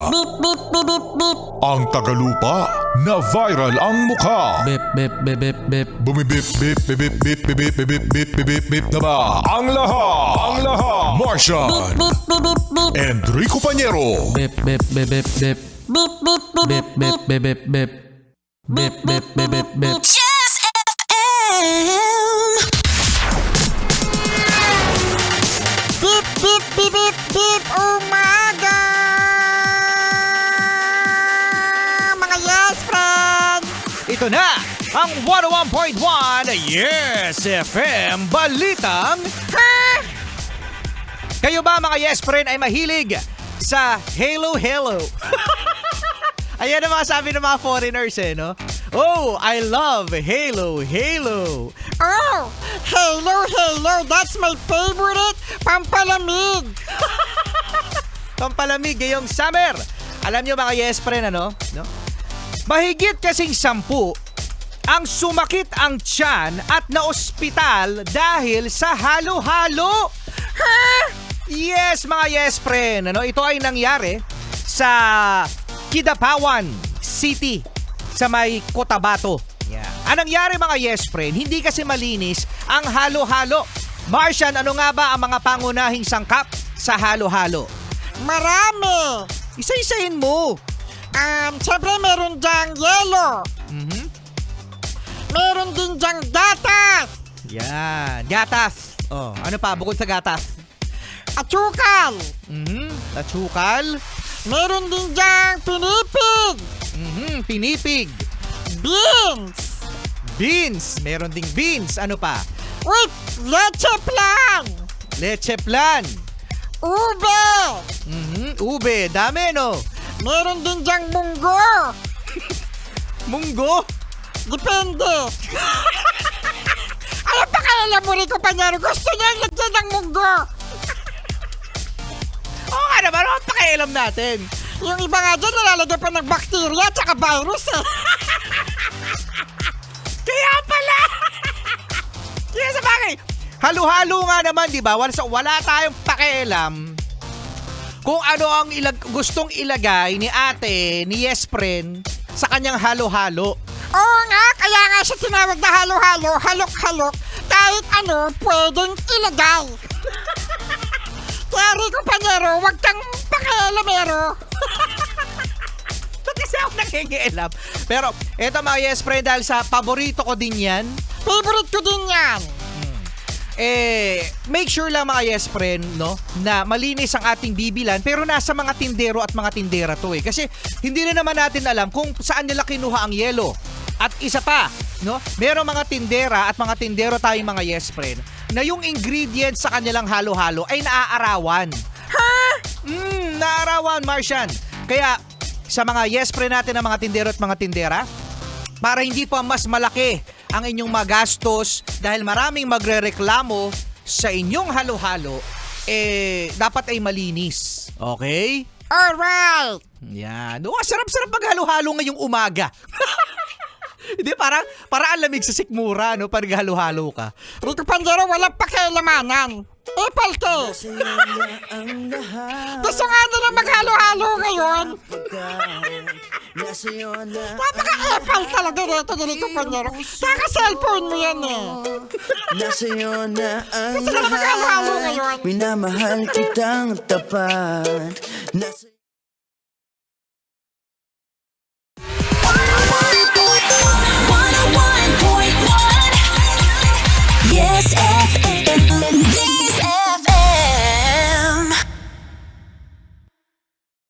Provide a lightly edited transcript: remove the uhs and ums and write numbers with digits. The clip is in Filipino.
Beep, beep, beep, beep, beep. Ang tagalupa na viral ang mukha. Bip, bip, bip, bip, bip. Bumibip, bip, bip, bip, bip, bip, bip, bip, bip, bip, bip, bip na ba? Ang lahat! Martian! Beep, beep, beep, beep. Enrico Pañero! Bip, bip, bip, bip, bip. Beep, beep, beep, Bip, bip, bip, bip, bip. Bip, bip, bip, bip, bip. Just FM. Beep, beep, beep, beep, beep. Umaga! Mga yes, friend! Ito na ang 101.1 Yes FM Balitang Ha? Kayo ba mga yes friend ay mahilig sa Halo Halo? Ayan ang mga sabi ng mga foreigners no? Oh, I love Halo Halo. Oh, Halo, Halo. That's my favorite pampalamig. Pampalamig ngayong summer. Alam nyo mga yes friend no? Mahigit kasing 10 ang sumakit ang tiyan at naospital dahil sa halo-halo. Ha? Yes, mga yes friend. Ito ay nangyari sa Kidapawan City sa may Cotabato. Yeah. Anong nangyari mga yes friend? Hindi kasi malinis ang halo-halo. Martian, ano nga ba ang mga pangunahing sangkap sa halo-halo? Marami. Isa-isahin mo. Siyempre meron dyang yelo. Meron din dyang gatas. Yan. Gatas. Oh, ano pa bukod sa gatas? Atsukal. Tatsukal. Meron din dyang pinipig. Pinipig. Beans. Beans. Meron ding beans. Ano pa? With leche plan. Leche plan. Ube. Ube. Dami, no? Meron din dyang munggo. Munggo. Depende. Ano pa kaya alam mo rin ko, Panyero? Gusto niya yung lagyan ng munggo. Oo nga naman. Ano pakialam natin? Yung iba nga dyan, nalalagyan pa ng bacteria at saka virus eh. Kaya pala. Kaya sa bagay. Halo-halo nga naman, di ba? Wala tayong pakialam kung ano ang gustong ilagay ni ate, ni yes friend, sa kanyang halo-halo. Oo nga, kaya nga siya tinawag na halo-halo, halok-halok, kahit ano pwedeng ilagay. Kaya Rico Pañero, wag kang pakialamero. Ba't kasi ako nakikialam? Pero eto mga yes friend, dahil sa paborito ko din yan, Favorite ko din yan. make sure lang mga yes friend, no, na malinis ang ating bibilan, pero nasa mga tindero at mga tindera to Kasi hindi na naman natin alam kung saan nila kinuha ang yelo. At isa pa, no, merong mga tindera at mga tindero tayong mga yes friend na yung ingredients sa kanilang halo-halo ay naaarawan. Ha? Naaarawan, Martian. Kaya sa mga yes friend natin na mga tindero at mga tindera, para hindi pa mas malaki ang inyong magastos dahil maraming magrereklamo sa inyong halo-halo, dapat ay malinis. Okay? Alright. Yan. Sarap-sarap maghalo-halo ngayong umaga. Hindi, parang ang lamig sa sikmura, no? Pag halo-halo ka. Rico Pañero, walang pakialamanan. Palte. Gusto nga nila maghalo-halo ngayon. Napaka-epal talaga dito ni Rico Pañero. Kaka-cellphone mo yan Nasa iyo na ang Gusto nila maghalo-halo ngayon. Minamahal kitang tapat.